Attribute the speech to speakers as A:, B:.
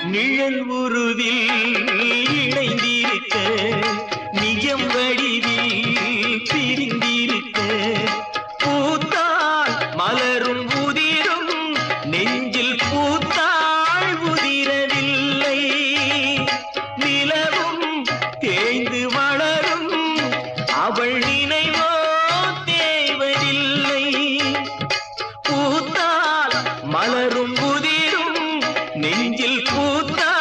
A: நிழல் உருவில் இணைந்திருக்க நிஜம் வடிவில் பிரிந்திருக்க பூத்தாள் மலரும் உதிரும் நெஞ்சில் பூத்தாள் உதிரவில்லை நிலவும் தேய்ந்து வளரும் அவள் நினைவோ தேவதில்லை பூத்தாள் மலரும் உதிரும் நெஞ்சில் பூத்தாள்